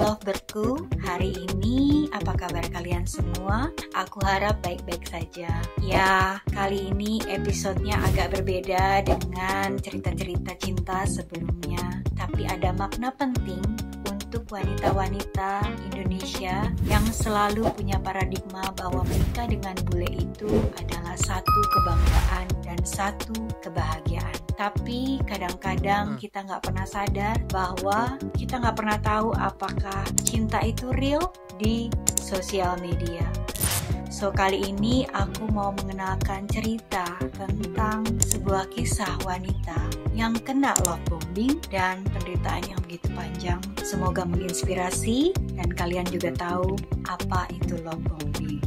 Lovebirdku, hari ini apa kabar kalian semua? Aku harap baik-baik saja. Ya, kali ini episodenya agak berbeda dengan cerita-cerita cinta sebelumnya. Tapi ada makna penting untuk wanita-wanita Indonesia yang selalu punya paradigma bahwa menikah dengan bule itu adalah satu kebanggaan dan satu kebahagiaan. Tapi kadang-kadang kita nggak pernah sadar bahwa kita nggak pernah tahu apakah cinta itu real di sosial media. So, kali ini aku mau mengenalkan cerita tentang sebuah kisah wanita yang kena love bombing dan penderitaan yang begitu panjang. Semoga menginspirasi dan kalian juga tahu apa itu love bombing.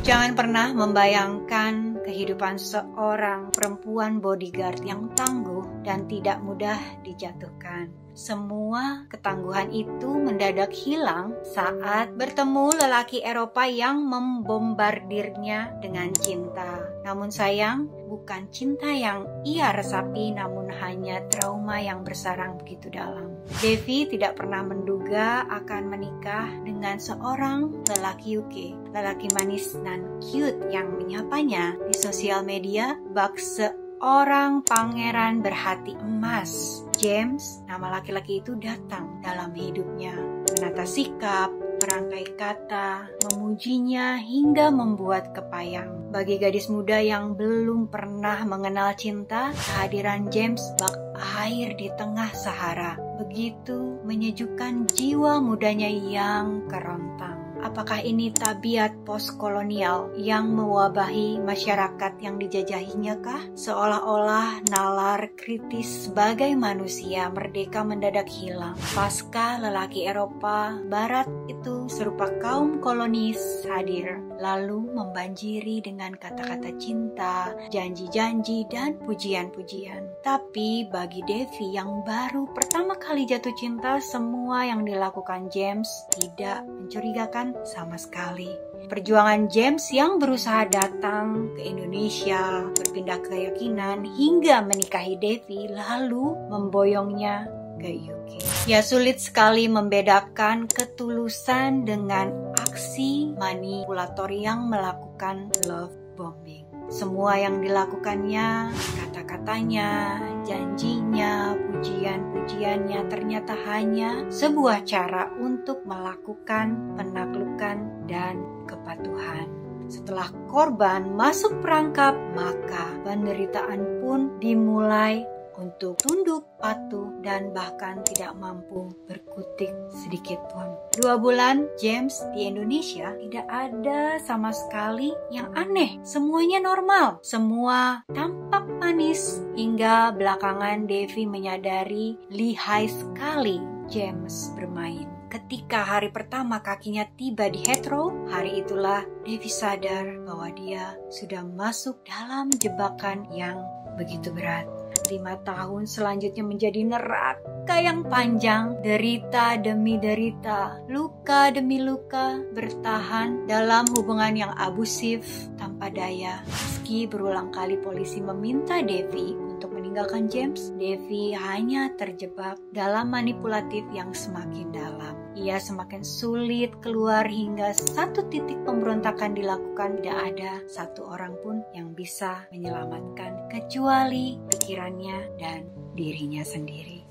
Jangan pernah membayangkan kehidupan seorang perempuan bodyguard yang tangguh dan tidak mudah dijatuhkan. Semua ketangguhan itu mendadak hilang saat bertemu lelaki Eropa yang membombardirnya dengan cinta. Namun sayang, bukan cinta yang ia resapi, namun hanya trauma yang bersarang begitu dalam. Devi tidak pernah menduga akan menikah dengan seorang lelaki UK, lelaki manis dan cute yang menyapanya di sosial media bak seorang pangeran berhati emas. James, nama laki-laki itu, datang dalam hidupnya, menata sikap, merangkai kata, memujinya hingga membuat kepayang. Bagi gadis muda yang belum pernah mengenal cinta, kehadiran James bak air di tengah Sahara begitu menyejukkan jiwa mudanya yang kerontang. Apakah ini tabiat postkolonial yang mewabahi masyarakat yang dijajahinya kah? Seolah-olah nalar kritis sebagai manusia merdeka mendadak hilang. Pasca lelaki Eropa Barat itu serupa kaum kolonis hadir, lalu membanjiri dengan kata-kata cinta, janji-janji, dan pujian-pujian. Tapi bagi Devi yang baru pertama kali jatuh cinta, semua yang dilakukan James tidak mencurigakan sama sekali. Perjuangan James yang berusaha datang ke Indonesia, berpindah keyakinan hingga menikahi Devi, lalu memboyongnya ke UK. Ya, sulit sekali membedakan ketulusan dengan aksi manipulator yang melakukan love bombing. Semua yang dilakukannya, kata-katanya, janjinya, pujian-pujiannya ternyata hanya sebuah cara untuk melakukan penaklukan dan kepatuhan. Setelah korban masuk perangkap, maka penderitaan pun dimulai untuk tunduk, patuh, dan bahkan tidak mampu berkutik sedikit pun. 2 bulan James di Indonesia tidak ada sama sekali yang aneh. Semuanya normal, semua tampak manis. Hingga belakangan Devi menyadari lihai sekali James bermain. Ketika hari pertama kakinya tiba di Heathrow, hari itulah Devi sadar bahwa dia sudah masuk dalam jebakan yang begitu berat. 5 tahun selanjutnya menjadi neraka yang panjang, derita demi derita, luka demi luka, bertahan dalam hubungan yang abusif tanpa daya. Meski berulang kali polisi meminta Devi untuk meninggalkan James, Devi hanya terjebak dalam manipulatif yang semakin dalam. Ia semakin sulit keluar hingga satu titik pemberontakan dilakukan. Tidak ada satu orang pun yang bisa menyelamatkan kecuali pikirannya dan dirinya sendiri.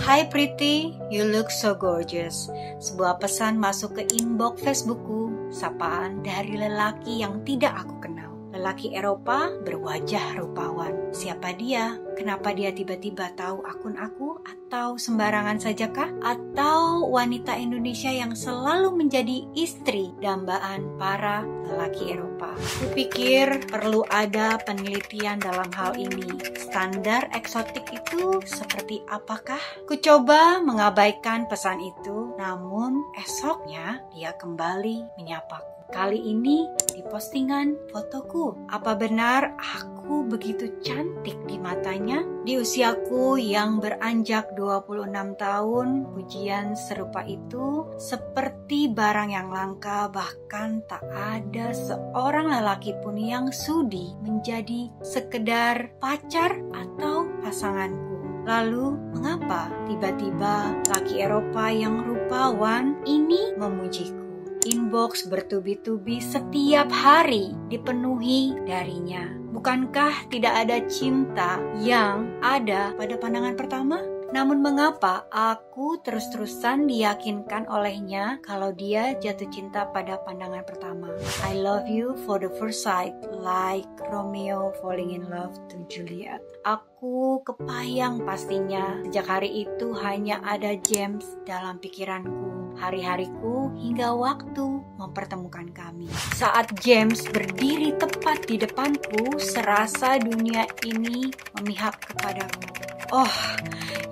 Hi pretty, you look so gorgeous. Sebuah pesan masuk ke inbox Facebookku, sapaan dari lelaki yang tidak aku kenal. Lelaki Eropa berwajah rupawan. Siapa dia? Kenapa dia tiba-tiba tahu akun aku? Atau sembarangan sajakah? Atau wanita Indonesia yang selalu menjadi istri dambaan para lelaki Eropa? Kupikir perlu ada penelitian dalam hal ini. Standar eksotik itu seperti apakah? Kucoba mengabaikan pesan itu, namun esoknya dia kembali menyapaku. Kali ini di postingan fotoku. Apa benar aku aku begitu cantik di matanya. Di usiaku yang beranjak 26 tahun, pujian serupa itu seperti barang yang langka, bahkan tak ada seorang lelaki pun yang sudi menjadi sekedar pacar atau pasanganku. Lalu, mengapa tiba-tiba laki Eropa yang rupawan ini memujiku? Inbox bertubi-tubi setiap hari dipenuhi darinya. Bukankah tidak ada cinta yang ada pada pandangan pertama? Namun mengapa aku terus-terusan diyakinkan olehnya kalau dia jatuh cinta pada pandangan pertama? I love you for the first sight, like Romeo falling in love to Juliet. Aku kepayang pastinya sejak hari itu hanya ada James dalam pikiranku, hari-hariku hingga waktu mempertemukan kami. Saat James berdiri tepat di depanku, serasa dunia ini memihak kepadaku. Oh,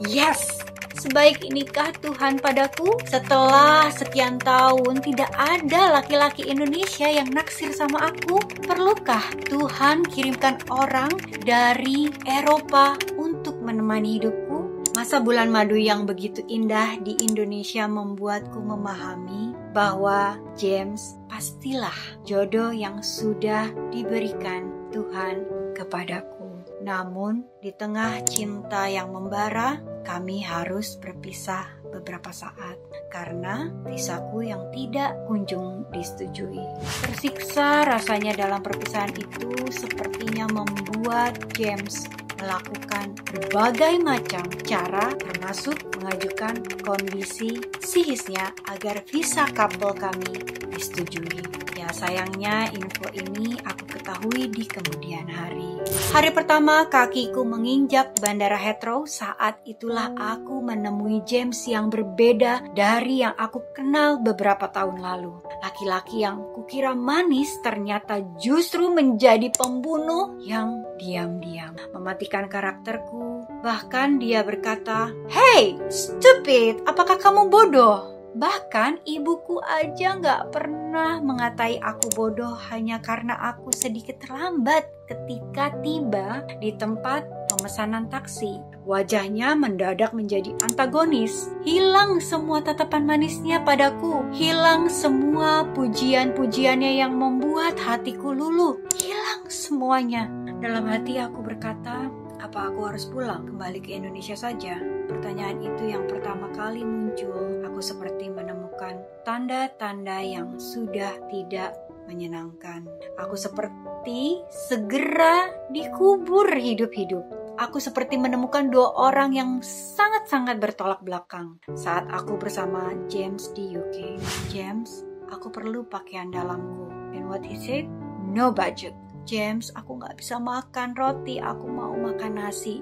yes! Sebaik inikah Tuhan padaku? Setelah sekian tahun tidak ada laki-laki Indonesia yang naksir sama aku. Perlukah Tuhan kirimkan orang dari Eropa untuk menemani hidupku? Masa bulan madu yang begitu indah di Indonesia membuatku memahami bahwa James pastilah jodoh yang sudah diberikan Tuhan kepadaku. Namun, di tengah cinta yang membara, kami harus berpisah beberapa saat karena visaku yang tidak kunjung disetujui. Tersiksa rasanya dalam perpisahan itu sepertinya membuat James melakukan berbagai macam cara, termasuk mengajukan kondisi psikisnya agar visa couple kami disetujui. Ya, sayangnya info ini aku ketahui di kemudian hari. Hari pertama kakiku menginjak Bandara Heathrow, saat itulah aku menemui James yang berbeda dari yang aku kenal beberapa tahun lalu. Laki-laki yang kukira manis ternyata justru menjadi pembunuh yang diam-diam mematikan karakterku. Bahkan dia berkata, "Hey, stupid, apakah kamu bodoh?" Bahkan ibuku aja gak pernah mengatai aku bodoh hanya karena aku sedikit terlambat ketika tiba di tempat pemesanan taksi. Wajahnya mendadak menjadi antagonis. Hilang semua tatapan manisnya padaku. Hilang semua pujian-pujiannya yang membuat hatiku luluh. Hilang semuanya. Dalam hati aku berkata, apa aku harus pulang kembali ke Indonesia saja? Pertanyaan itu yang pertama kali muncul. Aku seperti menemukan tanda-tanda yang sudah tidak menyenangkan. Aku seperti segera dikubur hidup-hidup. Aku seperti menemukan dua orang yang sangat-sangat bertolak belakang saat aku bersama James di UK. James, aku perlu pakaian dalamku. And what he said? No budget. James, aku gak bisa makan roti, aku mau makan nasi.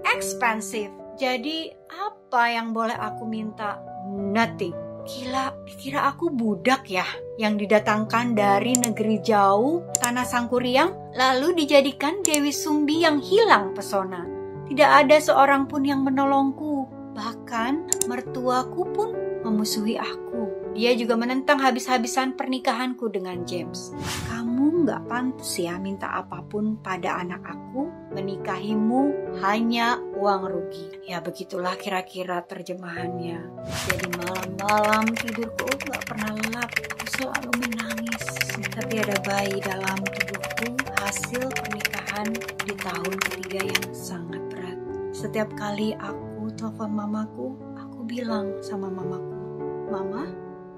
Expensive. Jadi apa yang boleh aku minta? Nothing. Gila, dikira aku budak ya yang didatangkan dari negeri jauh, tanah Sangkuriang, lalu dijadikan Dewi Sumbi yang hilang pesona. Tidak ada seorang pun yang menolongku. Bahkan mertuaku pun memusuhi aku. Dia juga menentang habis-habisan pernikahanku dengan James. Kamu gak pantas ya minta apapun pada anak aku. Menikahimu hanya uang rugi. Ya begitulah kira-kira terjemahannya. Jadi malam-malam tidurku gak pernah lelap. Aku selalu menangis. Tapi ada bayi dalam tubuhku hasil pernikahan di tahun ketiga yang sangat berat. Setiap kali aku telepon mamaku, aku bilang sama mamaku, "Mama,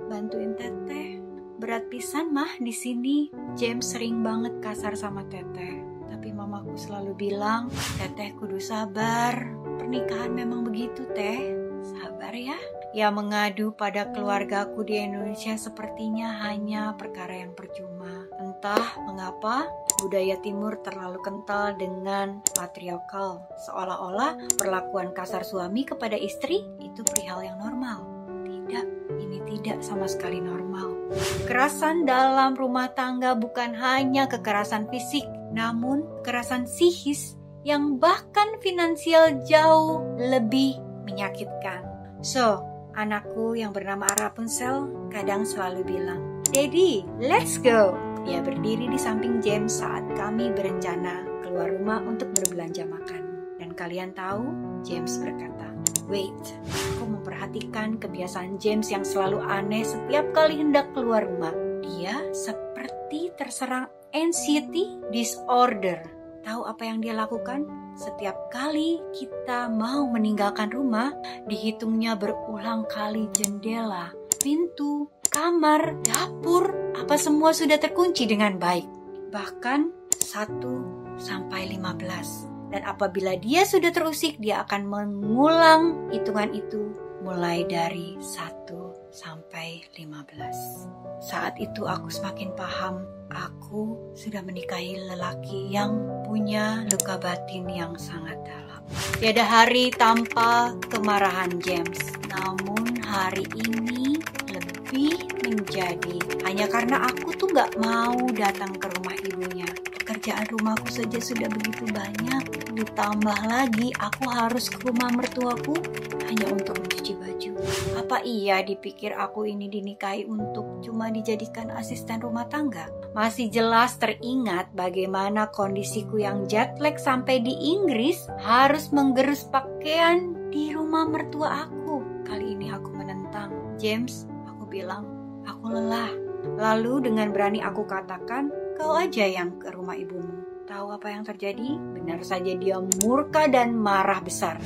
bantuin teteh. Berat pisan mah di sini." James sering banget kasar sama teteh. Tapi mamaku selalu bilang, "Teteh kudu sabar. Pernikahan memang begitu, teh. Sabar ya." Ya, mengadu pada keluargaku di Indonesia sepertinya hanya perkara yang percuma. Entah mengapa budaya timur terlalu kental dengan patriarkal. Seolah-olah perlakuan kasar suami kepada istri itu perihal yang normal. Tidak, ini tidak sama sekali normal. Kekerasan dalam rumah tangga bukan hanya kekerasan fisik, namun kekerasan psikis yang bahkan finansial jauh lebih menyakitkan. So, anakku yang bernama Rapunzel kadang selalu bilang, "Daddy, let's go." Dia berdiri di samping James saat kami berencana keluar rumah untuk berbelanja makan. Dan kalian tahu, James berkata, "Wait, aku memperhatikan kebiasaan James yang selalu aneh setiap kali hendak keluar rumah. Dia seperti terserang anxiety disorder. Tahu apa yang dia lakukan? Setiap kali kita mau meninggalkan rumah, dihitungnya berulang kali jendela, pintu, kamar, dapur, apa semua sudah terkunci dengan baik. Bahkan 1 sampai 15. Dan apabila dia sudah terusik, dia akan mengulang hitungan itu mulai dari 1 sampai 15. Saat itu aku semakin paham, aku sudah menikahi lelaki yang punya luka batin yang sangat dalam. Tiada hari tanpa kemarahan James, namun hari ini lebih menjadi hanya karena aku tuh gak mau datang ke rumah ibunya. Pekerjaan rumahku saja sudah begitu banyak, ditambah lagi aku harus ke rumah mertuaku hanya untuk mencuci baju. Apa iya dipikir aku ini dinikahi untuk cuma dijadikan asisten rumah tangga? Masih jelas teringat bagaimana kondisiku yang jet lag sampai di Inggris harus menggerus pakaian di rumah mertua aku. Kali ini aku menentang. James, aku bilang, aku lelah. Lalu dengan berani aku katakan, kau aja yang ke rumah ibumu. Tahu apa yang terjadi? Benar saja dia murka dan marah besar.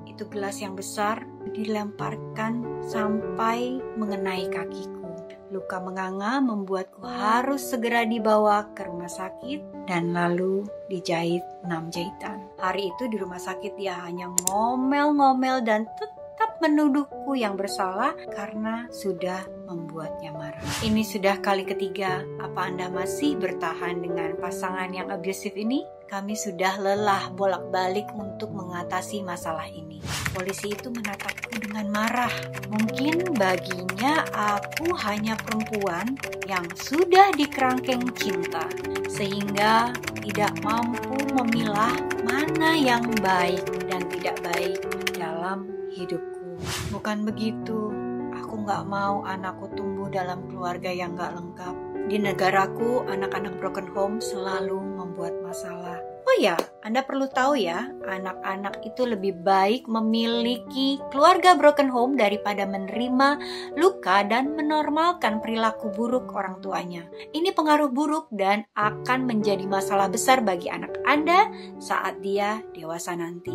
Itu gelas yang besar dilemparkan sampai mengenai kakiku. Luka menganga membuatku harus segera dibawa ke rumah sakit dan lalu dijahit 6 jahitan. Hari itu di rumah sakit dia hanya ngomel-ngomel dan tetap menuduhku yang bersalah karena sudah membuatnya marah. Ini sudah kali ketiga. Apa Anda masih bertahan dengan pasangan yang abusive ini? Kami sudah lelah bolak-balik untuk mengatasi masalah ini. Polisi itu menatapku dengan marah. Mungkin baginya aku hanya perempuan yang sudah dikerangkeng cinta, sehingga tidak mampu memilah mana yang baik dan tidak baik dalam hidupku. Bukan begitu, aku gak mau anakku tumbuh dalam keluarga yang gak lengkap. Di negaraku, anak-anak broken home selalu membuat masalah. Oh ya, Anda perlu tahu ya, anak-anak itu lebih baik memiliki keluarga broken home daripada menerima luka dan menormalkan perilaku buruk orang tuanya. Ini pengaruh buruk dan akan menjadi masalah besar bagi anak Anda saat dia dewasa nanti.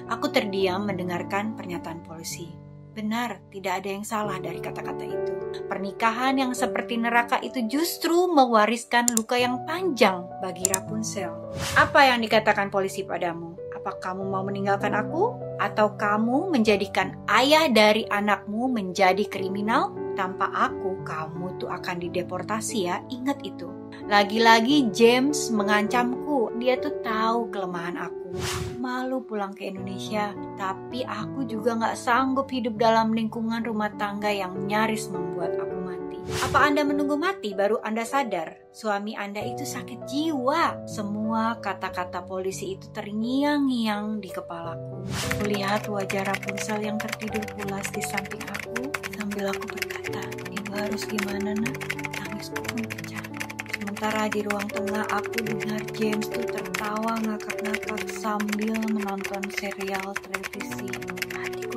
Aku terdiam mendengarkan pernyataan polisi. Benar, tidak ada yang salah dari kata-kata itu. Pernikahan yang seperti neraka itu justru mewariskan luka yang panjang bagi Rapunzel. Apa yang dikatakan polisi padamu? Apa kamu mau meninggalkan aku? Atau kamu menjadikan ayah dari anakmu menjadi kriminal? Tanpa aku, kamu tuh akan dideportasi ya, ingat itu. Lagi-lagi James mengancamku, dia tuh tahu kelemahan aku. Malu pulang ke Indonesia, tapi aku juga gak sanggup hidup dalam lingkungan rumah tangga yang nyaris membuat aku mati. Apa Anda menunggu mati baru Anda sadar? Suami Anda itu sakit jiwa. Semua kata-kata polisi itu terngiang-ngiang di kepalaku. Kulihat wajah Rapunzel yang tertidur pulas di samping aku, sambil aku berkata, "Ibu harus gimana nak?" Tangisku pun pecah. Sementara di ruang tengah aku dengar James tuh tertawa ngakak-ngakak sambil menonton serial televisi. Hatiku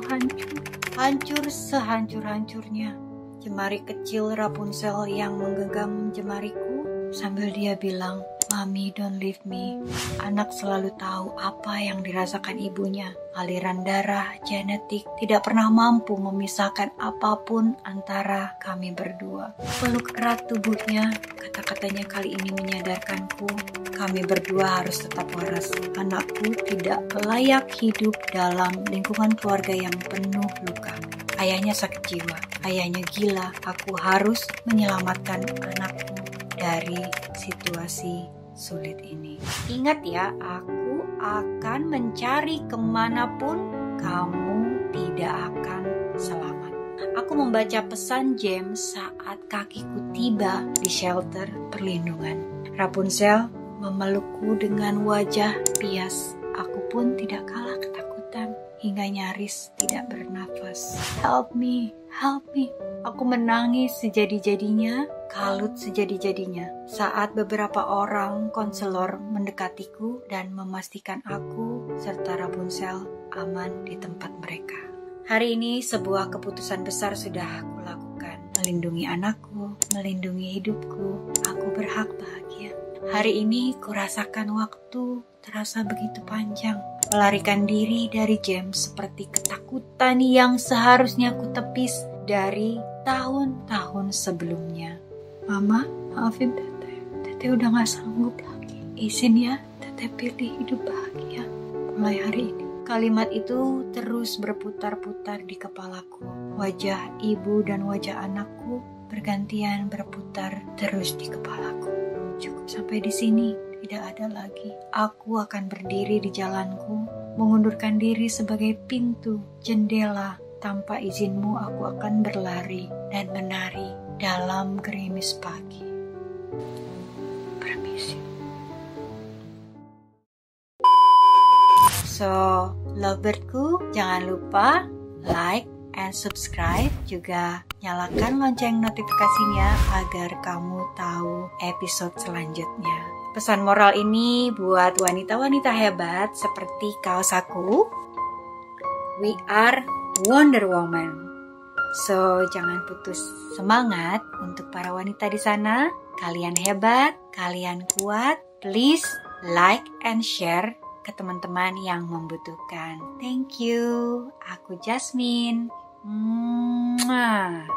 hancur sehancur-hancurnya. Jemari kecil Rapunzel yang menggenggam jemariku sambil dia bilang, "Mami, don't leave me." Anak selalu tahu apa yang dirasakan ibunya. Aliran darah, genetik, tidak pernah mampu memisahkan apapun antara kami berdua. Peluk erat tubuhnya, kata-katanya kali ini menyadarkanku, kami berdua harus tetap waras. Anakku tidak layak hidup dalam lingkungan keluarga yang penuh luka. Ayahnya sakit jiwa, ayahnya gila. Aku harus menyelamatkan anakku dari situasi sulit ini. Ingat ya, aku akan mencari kemanapun, kamu tidak akan selamat. Aku membaca pesan James saat kakiku tiba di shelter perlindungan. Rapunzel memelukku dengan wajah pias. Aku pun tidak kalah ketakutan hingga nyaris tidak bernafas. Help me, help me. Aku menangis sejadi-jadinya, kalut sejadi-jadinya saat beberapa orang konselor mendekatiku dan memastikan aku serta Rapunzel aman di tempat mereka. Hari ini sebuah keputusan besar sudah aku lakukan. Melindungi anakku, melindungi hidupku. Aku berhak bahagia. Hari ini kurasakan waktu terasa begitu panjang. Melarikan diri dari James seperti ketakutan yang seharusnya aku tepis dari tahun-tahun sebelumnya. Mama, maafin Teteh. Teteh udah gak sanggup lagi. Izin ya, Teteh pilih hidup bahagia mulai hari ini. Kalimat itu terus berputar-putar di kepalaku. Wajah ibu dan wajah anakku bergantian berputar terus di kepalaku. Cukup sampai di sini, tidak ada lagi. Aku akan berdiri di jalanku, mengundurkan diri sebagai pintu, jendela. Tanpa izinmu aku akan berlari dan menari dalam gerimis pagi. Permisi. So, lovebirdku, jangan lupa like and subscribe, juga nyalakan lonceng notifikasinya agar kamu tahu episode selanjutnya. Pesan moral ini buat wanita-wanita hebat seperti kaos aku. We are Wonder Woman. So, jangan putus semangat untuk para wanita di sana. Kalian hebat, kalian kuat. Please like and share ke teman-teman yang membutuhkan. Thank you. Aku Jasmine. Mwah.